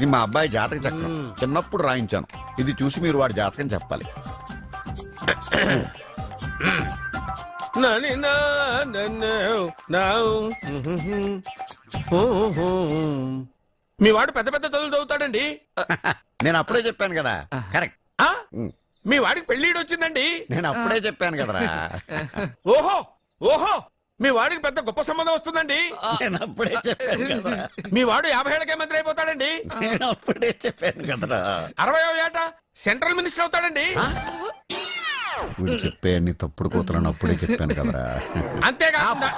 ఇది మా అబ్బాయి జాతక చక్రం. చిన్నప్పుడు రాయించాను. ఇది చూసి మీరు వాడి జాతకం చెప్పాలి. మీ వాడు పెద్ద పెద్ద చదువులు చదువుతాడండి. నేను అప్పుడే చెప్పాను కదా. కరెక్ట్. మీ వాడికి పెళ్లిడు వచ్చిందండి. నేను అప్పుడే చెప్పాను కదరా. ఓహో ఓహో మీ వాడికి పెద్ద గొప్ప సంబంధం వస్తుందండి. నేను అప్పుడే చెప్పాను కదా. మీ వాడు 50 ఏళ్ళకే మంత్రి అయిపోతాడండి. నేను అప్పుడే చెప్పాను కదరా. 60వ ఏట సెంట్రల్ మినిస్టర్ అవుతాడండి. వీడు చెప్పే అన్ని తప్పుడు కూతురని అప్పుడే చెప్పాను కదరా. అంతేకాకుండా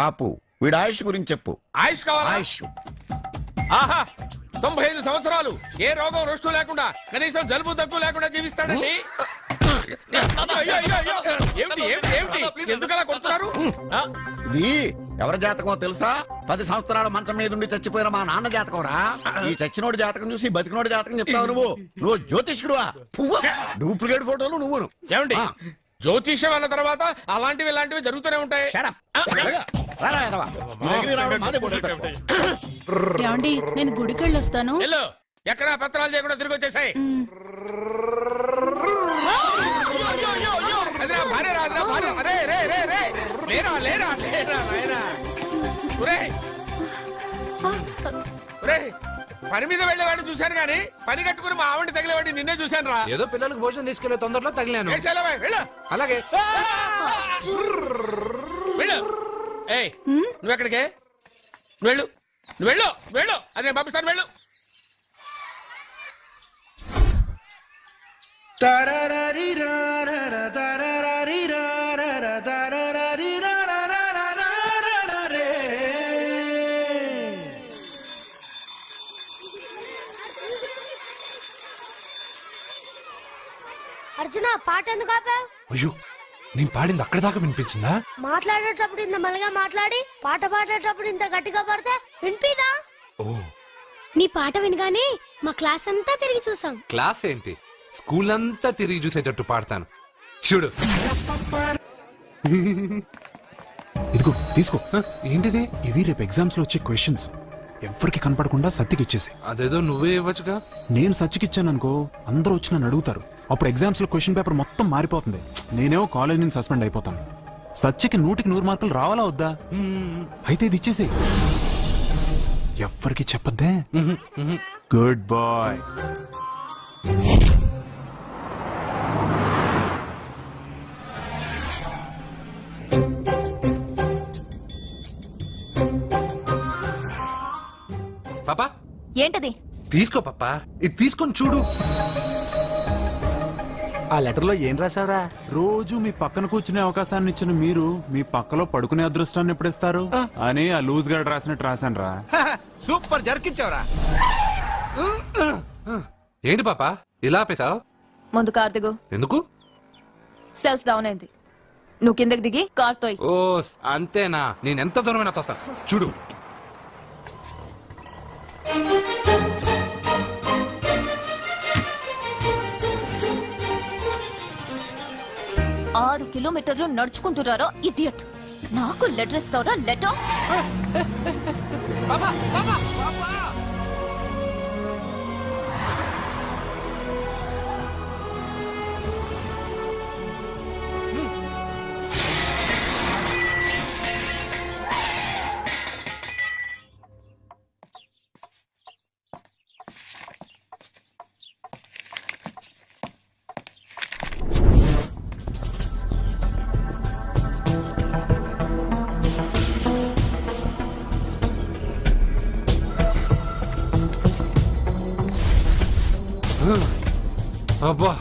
ఆపు, వీడి ఆయుష్ గురించి చెప్పు. ఆయుష్ కావాలా? ఆయుష్ ఆహా 95 సంవత్సరాలు ఏ రోగం రుష్టు లేకుండా కనీసం జలుబు దగ్గు లేకుండా జీవిస్తాడండి. అయ్యో, అయ్యో, అయ్యో. ఏమిటి ఏమిటి ఏమిటి ఎందుకలా కొడుతున్నారు? ఇది ఎవరి జాతకమో తెలుసా? 10 సంవత్సరాల మంచం మీద ఉండి చచ్చిపోయిన మా నాన్న జాతకం రా. ఈ చచ్చినోడి జాతకం చూసి బతికినోడి జాతకం చెప్తావు నువ్వు జ్యోతిష్కుడువా? డూప్లికేట్ ఫోటోలు నువ్వు. ఏమండి జ్యోతిష్యం అన్న తర్వాత అలాంటివి ఇలాంటివి జరుగుతూనే ఉంటాయి. ఏమండి నేను గుడికెళ్ళి వస్తాను. వెళ్ళు, ఎక్కడ పత్రాలు చేయకుండా తిరిగి వచ్చేసాయి. పని మీద వెళ్ళేవాడిని చూశాను గానీ పని కట్టుకుని మా ఆవిడ తగిలేవాడిని నిన్నే చూశాను రా. ఏదో పిల్లలకు భోజనం తీసుకెళ్లే తొందరలో తగిలాను. అలాగే వెళ్ళు. ఏయ్ నువ్వెక్కడికే? వెళ్ళు నువ్వు వెళ్ళు వెళ్ళు. అదే పంపిస్తాను వెళ్ళు. అర్జున పాట ఎందుకు ఆపావు? అయ్యో నేను పాడింది అక్కడ దాకా వినిపించిందా? మాట్లాడేటప్పుడు ఇంత మెల్లగా మాట్లాడి పాట పాడేటప్పుడు ఇంత గట్టిగా పాడితే వినిపిదా? ఓ నీ పాట వినగానే మా క్లాస్ అంతా తిరిగి చూసాం. క్లాస్ ఏంటి, స్కూల్ అంతా తిరిగి చూసేటట్టు పాడతాను చూడు. ఇదిగో తీసుకో. ఏంటిది? ఇవి రేపు ఎగ్జామ్స్ లో వచ్చే క్వశ్చన్స్. ఎవరికి కనపడకుండా సత్యకి ఇచ్చేసి. అదేదో నువ్వే ఇవ్వచ్చుగా. నేను సత్యకిచ్చాను అనుకో, అందరూ వచ్చి నన్ను అడుగుతారు. అప్పుడు ఎగ్జామ్స్ లో క్వశ్చన్ పేపర్ మొత్తం మారిపోతుంది. నేనేమో కాలేజ్ నుంచి సస్పెండ్ అయిపోతాను. సత్యకి 100కి 100 మార్కులు రావాలా వద్దా? అయితే ఇది ఇచ్చేసి. ఎవ్వరికి చెప్పద్దే. Good bye. పాపా ఏంటది? తీసుకో పాపా, ఇది తీసుకొని చూడు. ఆ లెటర్ లో ఏం రాసావురా? రోజు మీ పక్కన కూర్చునే అవకాశాన్ని ఇచ్చిన మీరు మీ పక్కలో పడుకునే అదృష్టాన్ని ఎప్పుడు ఇస్తారు అని ఆ లూజ్ గార్డ్ రాసినట్టు రాశాను రా. సూపర్ జరికించావురా. ఏంటి పాపా ఇలా ఆపేశావు? ముందు కార్ దిగు. ఎందుకు? సెల్ఫ్ డౌన్ అయింది. నువ్వు కిందకి దిగి కార్ తోయ్. ఓ అంతేనా? నేను ఎంత దూరమైనా తోస్తాను చూడు. ఆరు కిలోమీటర్లు నడుచుకుంటున్నారో ఇడియట్. నాకు లెటర్ ఇస్తావురా? లెటర్ అబ్బా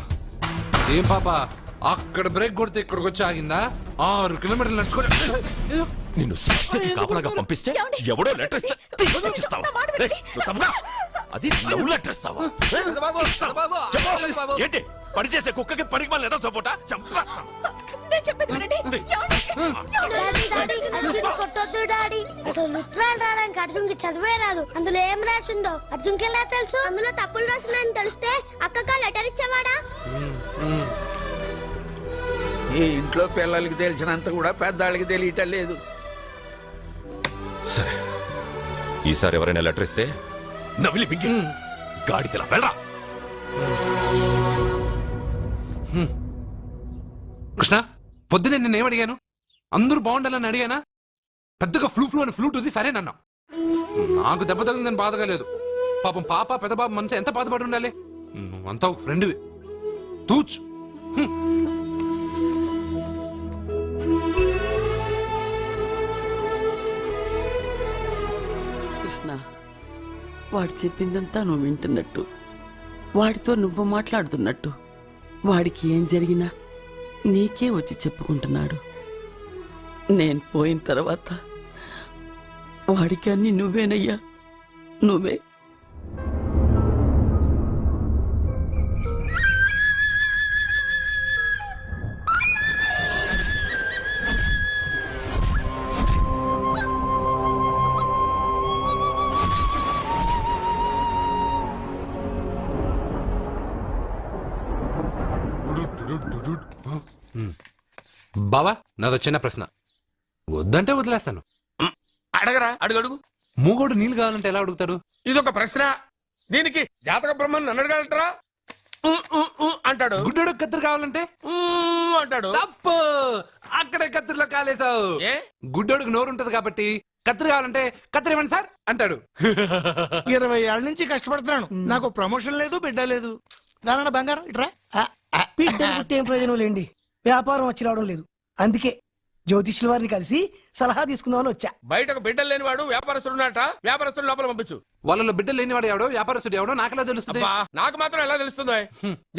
ఏం పాపా అక్కడ బ్రేక్ కొడితే ఇక్కడికి వచ్చి ఆగిందా? 6 కిలోమీటర్లు నడుచుకోలే. నిన్ను సత్యకి కాపలాగా పంపిస్తే ఎవడో లెటర్ ఇస్తే తీసుకొచ్చిస్తావా? అది లవ్ లెటర్ ఇస్తావా? ఏంటి పని చేసే కుక్కకి పనికి మళ్ళీ ఏదో సపోటా చంపేస్తా. కొట్టొద్దు డాడీ. అసలు ఉత్తరాలు రావడానికి అర్జున్కి చదివే రాదు. అందులో ఏం రాసిందో అర్జున్కి ఎలా తెలుసు? అందులో తప్పులు రాసిందని తెలిస్తే అక్కగా లెటర్ ఇచ్చేవాడా? ఈ ఇంట్లో పిల్లలకి తెలిసినంత కూడా పెద్దాళ్ళకి తెలియటం లేదు. సరే ఈసారి ఎవరైనా లెటర్ ఇస్తే నవిలి బిగ్గి గాడిదలా వెళ్ళరా. కృష్ణ పొద్దునే నేను ఏమడిగాను? అందరూ బాగుండాలని అడిగానా? పెద్దగా ఫ్లూ అని ఫ్లూట్ ఉంది సరేనన్నా. నాకు దెబ్బ తగిలిందని బాధగా లేదు. పాపం పాప పెద్ద బాబు మనసు ఎంత బాధపడి ఉండాలి. నువ్వంతా ఒక ఫ్రెండ్వి. తూచ్. కృష్ణ, వాడు చెప్పిందంతా నువ్వు వింటున్నట్టు, వాడితో నువ్వు మాట్లాడుతున్నట్టు, వాడికి ఏం జరిగినా నీకే వచ్చి చెప్పుకుంటున్నాడు. నేను పోయిన తర్వాత వాడికి అన్ని నువ్వేనయ్యా, నువ్వే. బావా నాదో చిన్న ప్రశ్న. వద్దంటే వదిలేస్తాను. అడగరా, అడుగు అడుగు. మూగోడు నీళ్ళు కావాలంటే ఎలా అడుగుతాడు? ఇదొక ప్రశ్న. దీనికి జాతక బ్రహ్మను నన్ను అడగలటరా? అంటాడు. గుడ్డోడు కత్తిరి కావాలంటే అంటాడు. తప్పు. అక్కడే కత్తిరిలో కాలేసావు. ఏ? గుడ్డోడికి నోరు ఉంటది కాబట్టి కత్తిరి కావాలంటే కత్తిరి ఇవ్వండి సార్ అంటాడు. 20 ఏళ్ల నుంచి కష్టపడుతున్నాను, నాకు ప్రమోషన్ లేదు, బిడ్డ లేదు. దానన్న బంగారం ఇట్రా. బిడ్డలు పుట్టి ఏం ప్రయోజనం లేండి, వ్యాపారం వచ్చి రావడం లేదు. అందుకే జ్యోతిష్యుల వారిని కలిసి సలహా తీసుకుందామని వచ్చా. బయటకు బిడ్డలు లేనివాడు వ్యాపారస్తుడున్నట. వ్యాపారస్తుడు లోపల పంపించు. వాళ్ళలో బిడ్డలు లేనివాడు ఎవడో వ్యాపారస్తుడు ఎవడో నాకెలా తెలుస్తుంది? అబ్బా, నాకు మాత్రం ఎలా తెలుస్తుందో?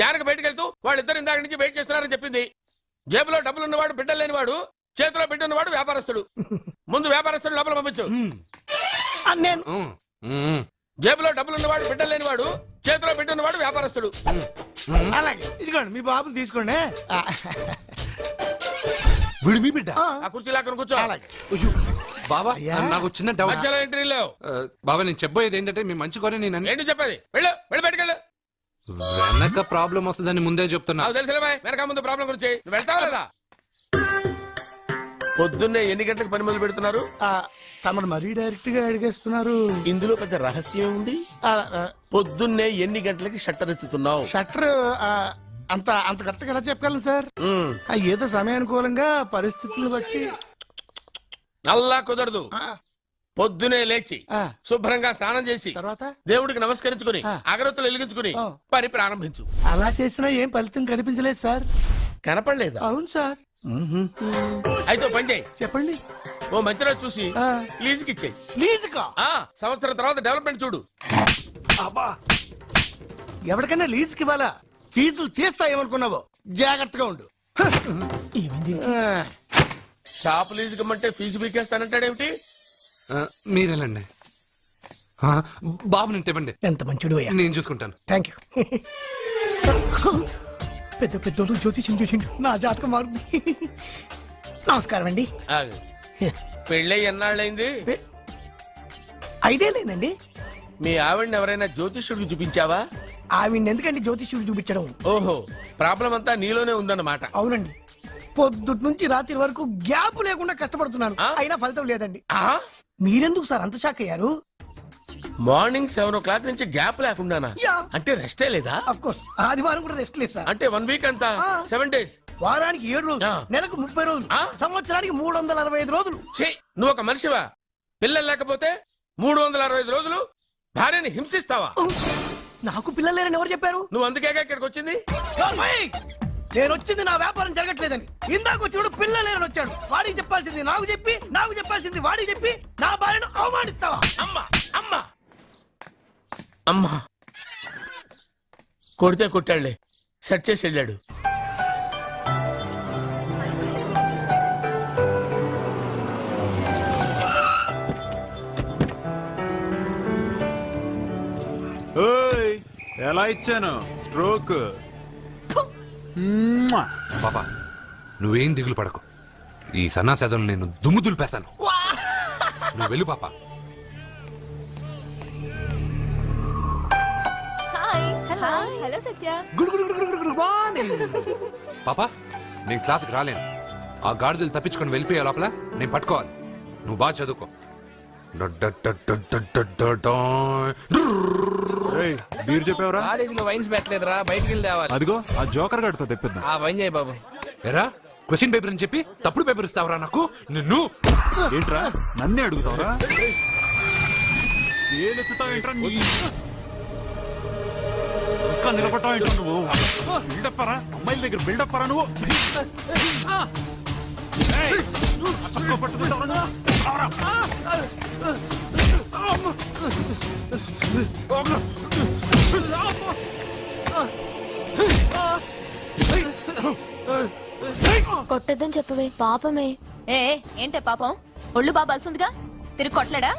జానకి బయటకు వెళ్తూ వాళ్ళిద్దరు ఇందాక నుంచి వెయిట్ చేస్తున్నారని చెప్పింది. జేబులో డబ్బులు ఉన్నవాడు బిడ్డలు లేనివాడు, చేతిలో బిడ్డ ఉన్నవాడు వ్యాపారస్తుడు. ముందు వ్యాపారస్తుడు లోపల పంపించు. నేను జేబులో డబ్బులు ఉన్నవాడు బిడ్డలు లేనివాడు, చేతిలో బిడ్డ ఉన్నవాడు వ్యాపారస్తుడు. అలాగే ఇదిగోండి మీ బాబుని తీసుకోండి. వీడు మీ బిడ్డ? ఆ కుర్చీ లాక్కుని కూర్చో. అయ్యో, బాబా నాకు చిన్న డౌట్. మధ్యలో ఎంట్రీ లేవు. బాబా నేను చెప్పబోయేది ఏంటంటే మీ మంచి కోరే నేను అన్ని- ఏంటి చెప్పేది? వెళ్ళు, వెళ్ళి బయటకు వెళ్ళు. వెనక ప్రాబ్లం వస్తుందని ముందే చెప్తున్నా. నాకు తెలుసులే, వెనక ముందు ప్రాబ్లం గురించి. నువ్వు వెళ్తావా లేదా? పొద్దున్నే ఎన్ని గంటలకు పని మొదలు పెడుతున్నారు? తమను మరీ డైరెక్ట్ గా అడిగేస్తున్నారు. ఇందులో పెద్ద రహస్యం ఉంది. పొద్దున్నే ఎన్ని గంటలకి షట్టర్ ఎత్తుతున్నావు? షట్టర్ అంత అంత కరెక్ట్ గా ఎలా చెప్పగలను సార్? ఏదో సమయానుకూలంగా పరిస్థితులను బట్టి. అల్లా కుదరదు. పొద్దునే లేచి శుభ్రంగా స్నానం చేసి తర్వాత దేవుడికి నమస్కరించుకుని అగరత్తులు వెలిగించుకుని పని ప్రారంభించు. అలా చేసినా ఏం ఫలితం కనిపించలేదు సార్. కనపడలేదా? అవును సార్. అయితే ఓ పని చేయి. చెప్పండి. ఓ మంచి రోజు చూసి లీజుకి ఇచ్చేయి. లీజుకా? సంవత్సరం తర్వాత డెవలప్మెంట్ చూడు. అబ్బా, ఎవరికైనా లీజుకి ఇవ్వాలా? ఫీజులు తీస్తాయేమనుకున్నావో, జాగ్రత్తగా ఉండు. షాప్ లీజుకి ఇమ్మంటే ఫీజు పీకేస్తానంటాడేమిటి? మీరేలండి. బాబు నేను ఇవ్వండి. ఎంత మంచిడు అయ్యా. నేను చూసుకుంటాను. Thank you. పెద్ద పెద్దోళ్ళు జ్యోతిష్యం చూసిండు, నా జాతకం మారుంది. నమస్కారం అండి. పెళ్ళై ఎన్నాళ్ళైంది? 5 ఏళ్ళైందండి. మీ ఆవిడని ఎవరైనా జ్యోతిష్యుడికి చూపించావా? ఆవిడ ఎందుకండి జ్యోతిష్యుడు చూపించడం? ఓహో, ప్రాబ్లం అంతా నీలోనే ఉందన్నమాట. అవునండి, పొద్దుటి నుంచి రాత్రి వరకు గ్యాప్ లేకుండా కష్టపడుతున్నాను, అయినా ఫలితం లేదండి. మీరెందుకు సార్ అంత షాక్ అయ్యారు? మార్నింగ్ 7 o'clock నుంచి గ్యాప్ లేకుండానా? అంటే రెస్టే లేదా? ఆఫ్ కోర్స్, ఆదివారం కూడా రెస్ట్ లేదు సార్. అంటే 1 week అంతా 7 days. వారానికి 7 రోజులు, నెలకు 30 రోజులు, సంవత్సరానికి 365 రోజులు. నువ్వు ఒక మనిషివా? పిల్లలు లేకపోతే 365 రోజులు భార్యని హింసిస్తావా? నాకు పిల్లలు లేరని ఎవరు చెప్పారు? నువ్వు అందుకేగా ఇక్కడికి వచ్చింది. నేను వచ్చింది నా వ్యాపారం జరగట్లేదని. ఇందాక వచ్చినప్పుడు పిల్లలు లేరని వచ్చాడు. వాడికి చెప్పాల్సింది నాకు చెప్పి, నాకు చెప్పాల్సింది వాడికి చెప్పి నా భార్యను అవమానిస్తావా? అమ్మా అమ్మా అమ్మా, కొడితే కొట్టాడులే, సెట్ చేసి వెళ్ళాడు. ఎలా ఇచ్చాను స్ట్రోక్? పాపా నువ్వేం దిగులు పడకు. ఈ సన్నాసేదలు నేను దుమ్ము దులిపేస్తాను. నువ్వు వెళ్ళు పాపా. హలో సత్య. పాపా నేను క్లాస్కి రాలేను. ఆ గాడిదలు తప్పించుకొని వెళ్ళిపోయే లోపల నేను పట్టుకోవాలి. నువ్వు బాగా చదువుకో. బీర్ చెప్పావరా? కాలేజీలో వైన్స్ పెట్టలేదురా, బయటికి వెళ్ళి తేవాలి. అదిగో ఆ జోకర్ గడితో తెప్పిద్దాం. ఆ వైన్ చేయి బాబు. ఎరా క్వశ్చన్ పేపర్ అని చెప్పి తప్పుడు పేపర్ ఇస్తావరా నాకు? నిన్ను ఏంట్రా నన్నే అడుగుతావరా? ఏలెత్తుతావేంట్రా నీ? ఇంకా నిలబడతావేంట్రా నువ్వు? బిల్డప్ పరా, అమ్మాయిల దగ్గర బిల్డప్ పరా నువ్వు. ఏయ్, చక్కగా పట్టుకుంటావరా నువ్వు? కొట్టద్దని చెప్పవే పాపమే. ఏ ఏంటే పాపం? ఒళ్ళు బాబాల్సిందిగా తిరిగి కొట్టలేడా?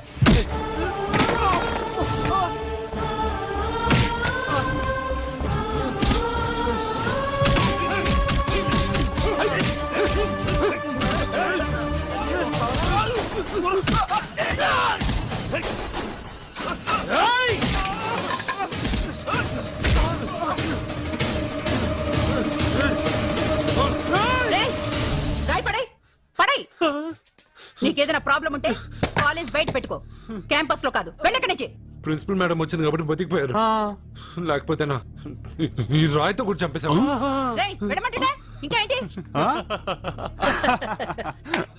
నీకేదైనా ప్రాబ్లం ఉంటే కాలేజ్ బయట పెట్టుకో, క్యాంపస్ లో కాదు. వెళ్ళక్కడి నుంచి. ప్రిన్సిపల్ మేడం వచ్చింది కాబట్టి బతికిపోయారు, లేకపోతే నా ఈ రాయితో కూడా చంపేశావు. వెళ్ళమంటే ఇంకా ఏంటి?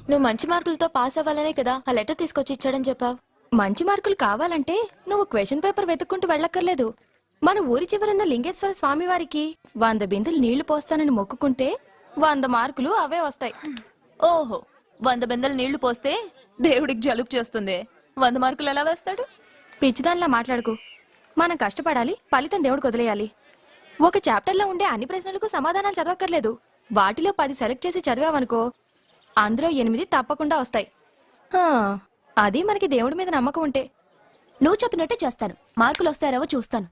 నువ్వు మంచి మార్కులతో పాస్ అవ్వాలనే కదా ఆ లెటర్ తీసుకొచ్చి ఇచ్చాడని చెప్పావు. మంచి మార్కులు కావాలంటే నువ్వు క్వశ్చన్ పేపర్ వెతుక్కుంటూ వెళ్ళక్కర్లేదు. మన ఊరి చివరన్న లింగేశ్వర స్వామి వారికి 100 బిందెలు నీళ్లు పోస్తానని మొక్కుకుంటే 100 మార్కులు అవే వస్తాయి. ఓహో, 100 బిందెలు నీళ్లు పోస్తే దేవుడికి జలుబు చేస్తుంది, 100 మార్కులు ఎలా వేస్తాడు? పిచ్చిదానిలా మాట్లాడుకు. మనం కష్టపడాలి, ఫలితం దేవుడికి వదిలేయాలి. ఒక చాప్టర్లో ఉండే అన్ని ప్రశ్నలకు సమాధానాలు చదవక్కర్లేదు. వాటిలో 10 సెలెక్ట్ చేసి చదివావనుకో, అందులో 8 తప్పకుండా వస్తాయి. అది మనకి దేవుడి మీద నమ్మకం ఉంటే. నువ్వు చెప్పినట్టే చేస్తాను. మార్కులు వస్తారేవో చూస్తాను.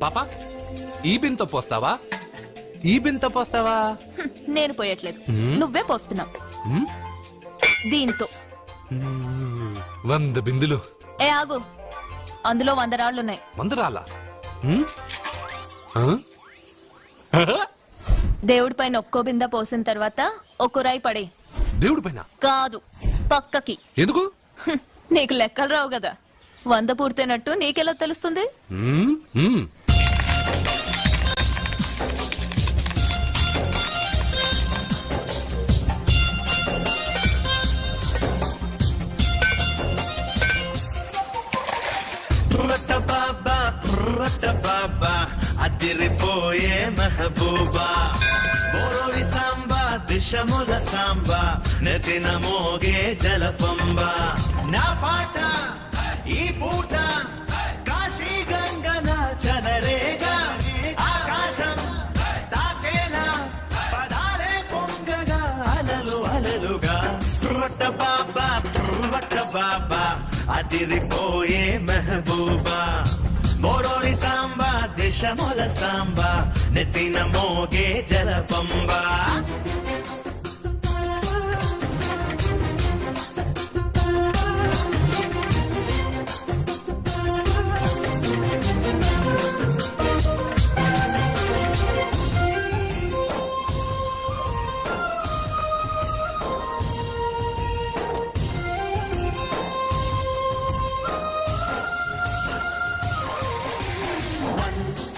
పాపా, ఈ బింతో పోస్తావా? ఈ బింతో పోస్తావా? నేను పోయట్లేదు, నువ్వే పోస్తున్నావు. దీంతో 100 బిందులు. ఏ ఆగు, అందులో 100 రాళ్లున్నాయి. 100 రాళ్ళా? దేవుడి పైన ఒక్కో బింద పోసిన తర్వాత ఒక్కో రాయి పడే. దేవుడి పైన కాదు, పక్కకి. ఎందుకు? నీకు లెక్కలు రావు కదా. 100 పూర్తయినట్టు నీకెలా తెలుస్తుంది? అదిరిపోయే మెహబూబా బోరోరి సాంబా దిశముల సాంబా నెతిన మోగే జలపంబా నా పాట ఈ పూట కాశీ గంగన చనరేగా ఆకాశం తాకేలా పదాలే పొంగగా అలలు అలలుగా వట్ట బాబా అదిరిపోయే మెహబూబా బోరోరి సాంబా దేశముల సాంబా నెత్తిన మోగే జలపంబా.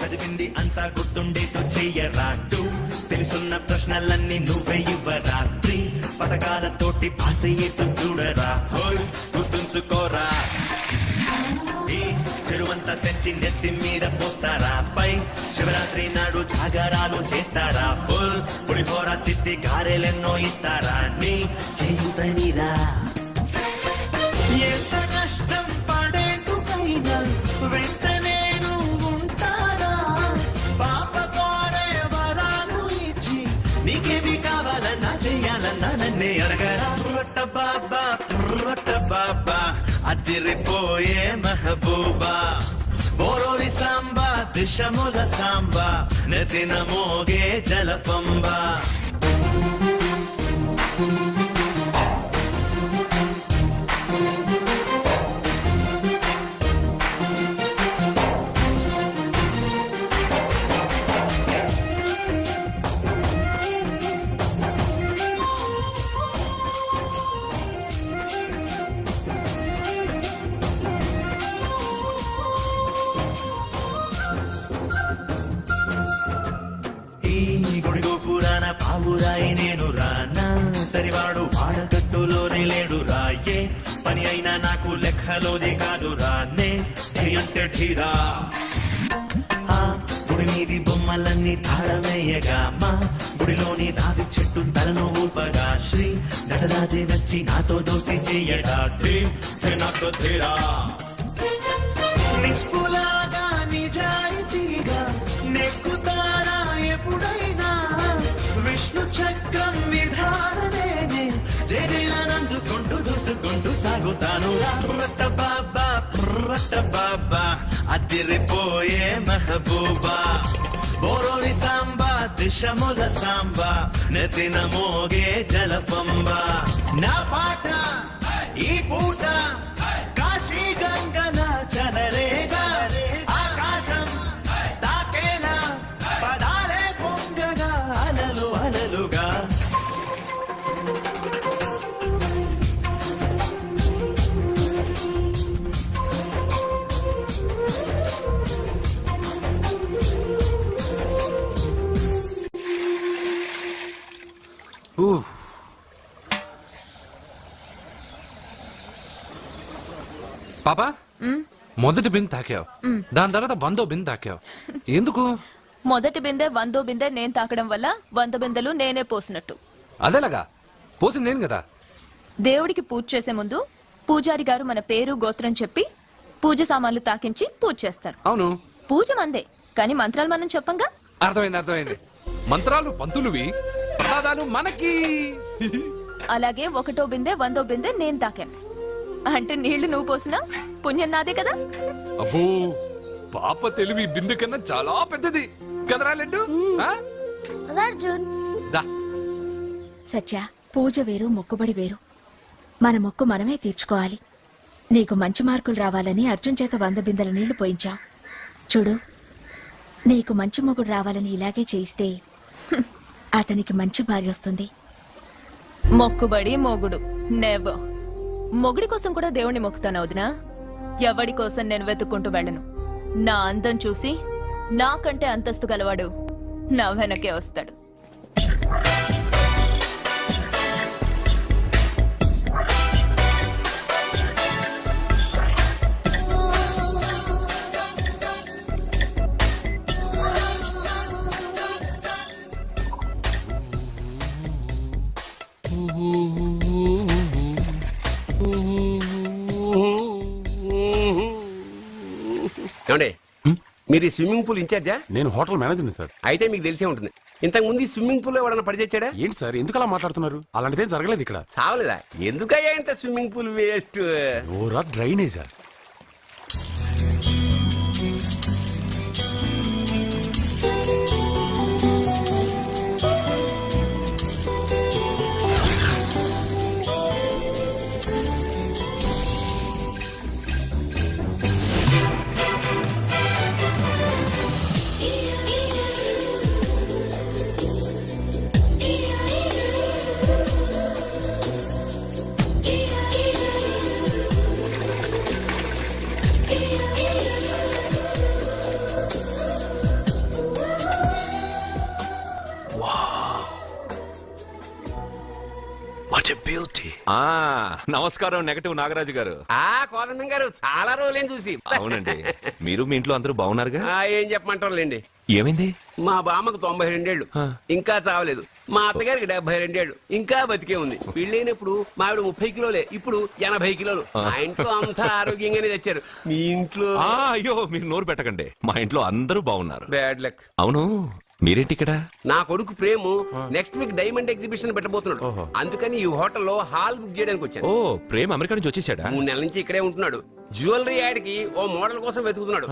చదివింది అంతా గుర్తుండేతో చెయ్యరాటు తెలుసున్న ప్రశ్నలన్నీ నువ్వే ఇవ్వరాత్రి పథకాలతోటి పాస్ అయ్యేట్టు చూడరా హోయ్ గుర్తుంచుకోరా. ఈ చెరువంతా తెచ్చి నెత్తి మీద పోస్తారా పై శివరాత్రి నాడు జాగరాలు చేస్తారా ఫుల్ పులిహోర చిత్తి గారెలెన్నో ఇస్తారా నీ చేయుతనిరా. ఎంత కష్టం పడేందుకైనా వెంటనే నీకేమి కావాలన్నా చెయ్యాలన్నా నన్నే అడగరా. రొట్ట బాబా అదిరిపోయే మెహబూబా బోరోరి సాంబా దిశముల సాంబా నెతిన మోగే జలపంబా. పావురాయి నేను రానా సరివాడు ఆడకట్టులోనే లేడు రాయే పని అయినా నాకు లెక్కలోదే కాదు రానే ఢీ అంటే ఢీరా ఆ గుడి మీది బొమ్మలన్నీ తాళమేయగా మా గుడిలోని రావి చెట్టు తలను ఊపగా శ్రీ నటరాజే వచ్చి నాతో దోస్తి చేయడా ధీమ్ నాతో ధీరా నిప్పులాగా నిజాయితీగా నెక్కుతారా ఎప్పుడైనా విష్ణు చక్రం విధాననే జేజేలనందుకుంటూ దూసుకుంటూ సాగుతాను రట్ట బాబా అదిరిపోయే మెహబూబా బోరోని సాంబా దిశముల సాంబా నెతిన మోగే జలపంబా నా పాట ఈ పూట కాశీ గంగన చలరేగా ఆకాశం తాకేనా పదాలే పొంగగా అలలు అలలుగా పాపా మొదటి బిందె తాకావు దాని తర్వాత 100వ బిందె తాకావు ఎందుకు? మొదటి బిందె 100వ బిందె నేను తాకడం వల్ల 100 బిందెలు నేనే పోసినట్టు. అదేలాగా పోసింది నేను కదా. దేవుడికి పూజ చేసే ముందు పూజారి గారు మన పేరు గోత్రం చెప్పి పూజ సామాన్లు తాకించి పూజ చేస్తారు. అవును, పూజ మందే కానీ మంత్రాలు మనం చెప్పంగా. అర్థమైంది. మంత్రాలు పంతులువి, ప్రసాదాలు మనకి. అలాగే 1వ బిందె 100వ బిందె నేను తాకాను అంటే నీళ్లు నువ్వు పోసినా పుణ్యం నాదే కదా. అబ్బో, పాప తెలివి బిందె కన్నా చాలా పెద్దది కదరా లడ్డు. ఆ? అర్జున్ దా. సత్య, పూజ వేరు మొక్కుబడి వేరు. మన మొక్కు మనమే తీర్చుకోవాలి. నీకు మంచి మార్కులు రావాలని అర్జున్ చేత 100 బిందెల నీళ్లు పోయించావు. చూడు, నీకు మంచి మొగుడు రావాలని ఇలాగే చేయిస్తే అతనికి మంచి భార్య వస్తుంది. మొక్కుబడి మొగుడు నెవర్. మొగుడి కోసం కూడా దేవుణ్ణి మొక్కుతాను వదినా. ఎవడి కోసం నేను వెతుక్కుంటూ వెళ్ళను. నా అందం చూసి నాకంటే అంతస్తు గలవాడు నా వెనకే వస్తాడు. ఏమండి, మీరు ఈ స్విమ్మింగ్ పూల్ ఇన్ఛార్జా? నేను హోటల్ మేనేజర్ని సార్. అయితే మీకు తెలిసే ఉంటుంది. ఇంతకు ముందు ఈ స్విమ్మింగ్ పూల్ ఎవడన్నా పడి తెచ్చాడా? ఏంటి సార్ ఎందుకు అలా మాట్లాడుతున్నారు? అలాంటిదేం జరగలేదు ఇక్కడ. చావలేదా? ఎందుకయ్యా ఇంత స్విమ్మింగ్ పూల్ వేస్ట్? ఓరా డ్రైనేజా? నమస్కారం నెగటివ్ నాగరాజు గారు. కోదండం గారు, చాలా రోజులేం చూసి. అవునండి, మీరు మీ ఇంట్లో అందరూ బాగున్నారుగా? ఏం చెప్పమంటారులేండి. ఏమైంది? మా బామ్మకు 92 ఏళ్ళు, ఇంకా చావలేదు. మా అత్తగారికి 72 ఏళ్ళు, ఇంకా బతికే ఉంది. పెళ్ళైనప్పుడు మా ఆవిడ 30 కిలోలే, ఇప్పుడు 80 కిలోలు. మా ఇంట్లో అంతా ఆరోగ్యంగానే తెచ్చారు. మీ ఇంట్లో? అయ్యో, మీరు నోరు పెట్టకండి. మా ఇంట్లో అందరూ బాగున్నారు. Bad luck. అవును, మీరేంటి ఇక్కడ? నా కొడుకు ప్రేము నెక్స్ట్ వీక్ డైమండ్ ఎగ్జిబిషన్ పెట్టబోతున్నాడు. అందుకని ఈ హోటల్లో హాల్ బుక్ చేయడానికి వచ్చాను. ఓ, ప్రేమ్ అమెరికా నుంచి వచ్చేసాడా? 3 నెలల నుంచి ఇక్కడే ఉంటున్నాడు. జ్యువెలరీ యాడ్ కి ఓ మోడల్ కోసం వెతుకుతున్నాడు.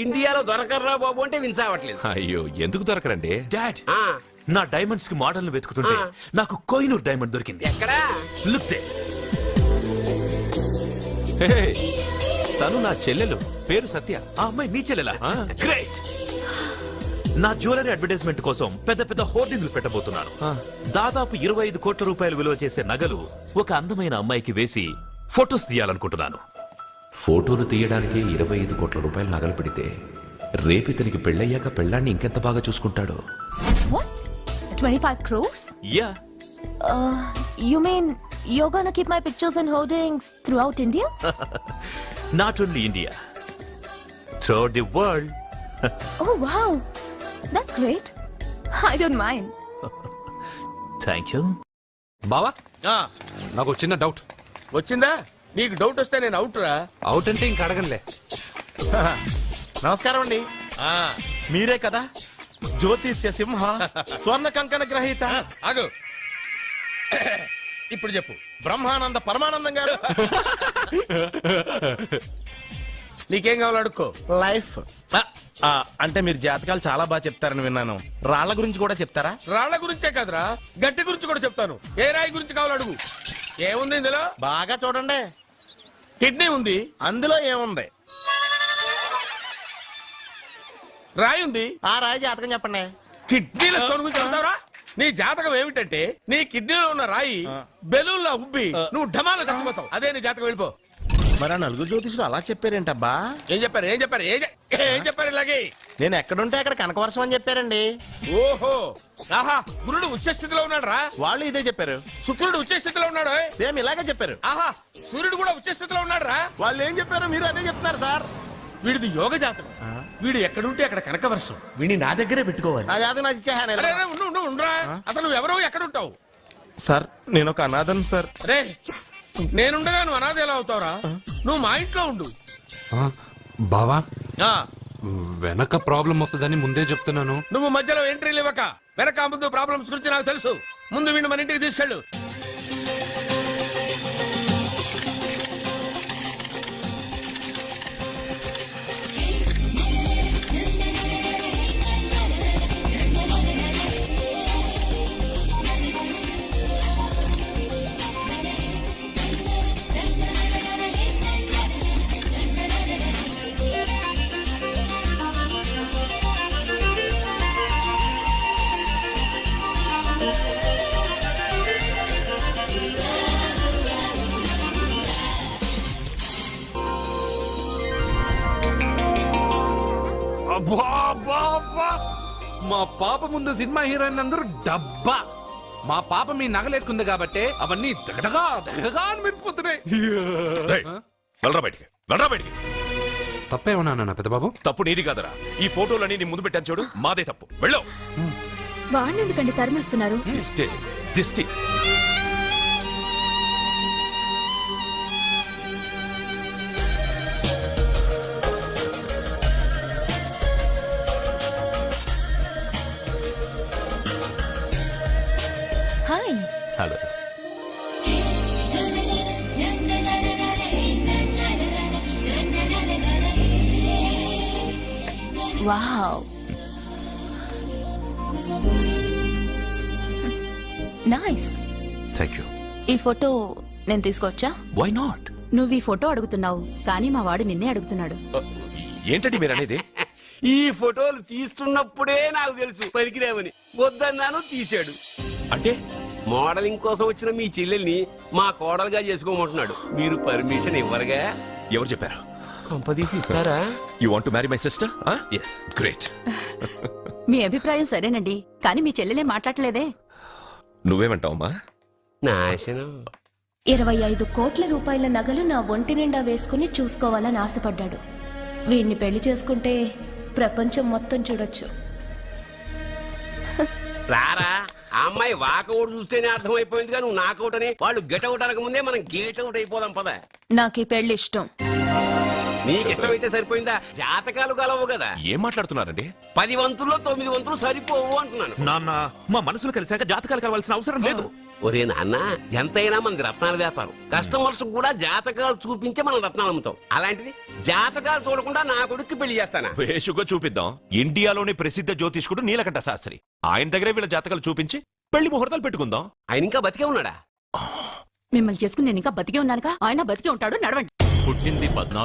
ఇండియాలో దొరకర్రా బాబు అంటే విన్సావట్లేదు. అయ్యో, ఎందుకు దొరకరండి? డాడ్, ఆ, నా డైమండ్స్ కి మోడల్ వెతుకుతుంటే నాకు కోహినూర్ డైమండ్ దొరికింది. ఎక్కడా? Look they. హే, తను నా చెల్లెలు, పేరు సత్య. ఆ అమ్మాయి నీ చెల్లెలా? గ్రేట్. నా జ్యువెలరీ అడ్వర్టైజ్మెంట్ కోసం పెద్ద పెద్ద హోర్డింగ్లు పెట్టబోతున్నాను. దాదాపు 25 కోట్ల రూపాయలు విలువ చేసే నగలు ఒక అందమైన అమ్మాయికి వేసి ఫొటోస్ తీయాలనుకుంటున్నాను. ఫోటోలు తీయడానికి 25 కోట్ల రూపాయలు నగలు పెడితే రేపు ఇతనికి పెళ్ళయ్యాక పెళ్ళాన్ని ఇంకెంత బాగా చూసుకుంటాడో. What? 25 crores? Yeah You mean you're gonna keep my pictures and hoardings throughout India? Not only India, through the world. Oh wow, that's great. I don't mind. Thank you. బావా నాకు చిన్న డౌట్. వచ్చిందా? నీకు డౌట్ వస్తే నేను out రా. Out అంటే ఇంక అడగనులే. నమస్కారం అండి. మీరే కదా జ్యోతిష్య సింహ స్వర్ణ కంకణ గ్రహీత? ఆగు. ఇప్పుడు చెప్పు. బ్రహ్మానంద పరమానందం గారు. నీకేం కావాలో అడుక్కో. లైఫ్ అంటే మీరు జాతకాలు చాలా బాగా చెప్తారని విన్నాను. రాళ్ల గురించి కూడా చెప్తారా? రాళ్ల గురించే కాదురా, గట్టి గురించి కూడా చెప్తాను. ఏ రాయి గురించి కావాలో అడుగు. ఏముంది ఇందులో? బాగా చూడండి. కిడ్నీ ఉంది. అందులో ఏముంది? రాయి ఉంది. ఆ రాయి జాతకం చెప్పండి. కిడ్నీల స్టోన్ గురించి చెప్తావురా? నీ జాతకం ఏమిటంటే నీ కిడ్నీలో ఉన్న రాయి బెలూన్లా ఉబ్బి నువ్వు ఢమాలో చచ్చిపోతావు. అదే నీ జాతకం. వెళ్ళిపో. మరి ఆ నలుగురు జ్యోతిషులు అలా చెప్పారేంటబ్బా? ఏం చెప్పారు? ఏం చెప్పారు? ఏం చెప్పారు ఇలాగే? నేను ఎక్కడుంటే అక్కడ కనకవర్షం అని చెప్పారండి. ఓహో, ఆహా. గురుడు ఉచ్చ స్థితిలో ఉన్నాడు రా. వాళ్ళు ఇదే చెప్పారు. శుక్రుడు ఉచ్చ స్థితిలో ఉన్నాడు. సేమ్ ఇలాగే చెప్పారు. ఆహా, సూర్యుడు కూడా ఉచ్చ స్థితిలో ఉన్నాడు రా. వాళ్ళు ఏం చెప్పారు మీరు అదే చెప్తున్నారు సార్. వీడిది యోగ జాతకం. వీడు ఎక్కడుంటే అక్కడ కనకవర్షం. వీడిని నా దగ్గరే పెట్టుకోవాలి. నా జాతకం నాకు ఇచ్చేహాను. అరే, అరే, ఉండు, ఉండు, ఉండురా. అసలు నువ్వు ఎవరో ఎక్కడ ఉంటావు? సార్ నేను ఒక అనాథను సార్. రే, నేనుండగా నువ్వు అనాథ ఎలా అవుతావురా? నువ్వు మా ఇంట్లో ఉండు. బావా ఆ, వెనక ప్రాబ్లం వస్తుందని ముందే చెప్తున్నాను. నువ్వు మధ్యలో ఎంట్రీలు ఇవ్వక. వెనక ముందు ప్రాబ్లమ్స్ గురించి నాకు తెలుసు. ముందు వీడిని మన ఇంటికి తీసుకెళ్ళు. అబ్బా, అబ్బా, అబ్బా. మా పాప ముందు సినిమా హీరోయిన్ అందరూ డబ్బా. మా పాప మీ నగలేసుకుంది కాబట్టి అవన్నీ దగదగా దగదగా అని మెరిసిపోతున్నాయి. వెళ్ళరా బయటికి, వెళ్ళరా బయటికి. తప్పేమన్నా నాన్న పెద్ద బాబు? తప్పు నీది కాదరా. ఈ ఫోటోలన్నీ నీ ముందు పెట్టాను చూడు, మాదే తప్పు. వెళ్ళు. వాడిని ఎందుకండి తరిమేస్తున్నారు? దిష్టి, దిష్టి. Hi. Hello. Wow, nice. Thank you. ఈ ఫోటో నేను తీసుకొచ్చా? Why not? నువ్వు ఈ ఫోటో అడుగుతున్నావు కానీ మా వాడు నిన్నే అడుగుతున్నాడు. ఏంటండి మీరు అనేది? ఈ ఫోటోలు తీస్తున్నప్పుడే నాకు తెలుసు పనికిరావని. వద్దన్నాను, తీశాడు. అంటే మోడలింగ్ కోసం వచ్చిన మీ చెల్లెల్ని మా కోడలుగా చేసుకోమంటున్నాడు. మీరు పర్మిషన్ ఇవ్వరుగా? ఎవరు చెప్పారు? కంపదీసి ఇస్తారా? You want to marry my sister? yes, great. మీ అభిప్రాయం సరేనండి కానీ మీ చెల్లెలే మాట్లాడలేదే. నువ్వేమంటావమ్మా? నాశనం. 25 కోట్ల రూపాయల నగలు నా ఒంటి నిండా వేసుకుని చూసుకోవాలని ఆశపడ్డాడు. వీడిని పెళ్లి చేసుకుంటే ప్రపంచం మొత్తం చూడొచ్చు. రారా, ఆ అమ్మాయి వాకౌట్ చూస్తేనే అర్థమైపోయింది. నువ్వు నాకౌట్ అని. వాళ్ళు గెట్అవుట్ అనక ముందే మనం గేట్ అవుట్ అయిపోదాం పద. నాకు ఈ పెళ్లి ఇష్టం. నీకు ఇష్టమైతే సరిపోయిందా? జాతకాలు కలవు కదా. ఏం మాట్లాడుతున్నారండి? 10 వంతుల్లో 9 వంతులు సరిపోవు అంటున్నాను. నాన్న, మా మనసులు కలిసాక జాతకాలు కలవాల్సిన అవసరం లేదు. ఒరే నాన్న, ఎంతైనా మనది రత్నాల వ్యాపారం. కస్టమర్స్ కూడా జాతకాలు చూపించే మనం రత్నాలు అమ్ముతాం. అలాంటిది జాతకాలు చూడకుండా నా కొడుక్కి పెళ్లి చేస్తానా? వేషుగా చూపిద్దాం. ఇండియాలోని ప్రసిద్ధ జ్యోతిష్కుడు నీలకంఠ శాస్త్రి, ఆయన దగ్గరే వీళ్ళ జాతకాలు చూపించి పెళ్లి ముహూర్తాలు పెట్టుకుందాం. ఆయన ఇంకా బతికే ఉన్నాడా? మిమ్మల్ని చేసుకుని నేను ఇంకా బతికే ఉన్నానుగా. ఆయన బతికే ఉంటాడు. నడవండి. పుట్టింది 14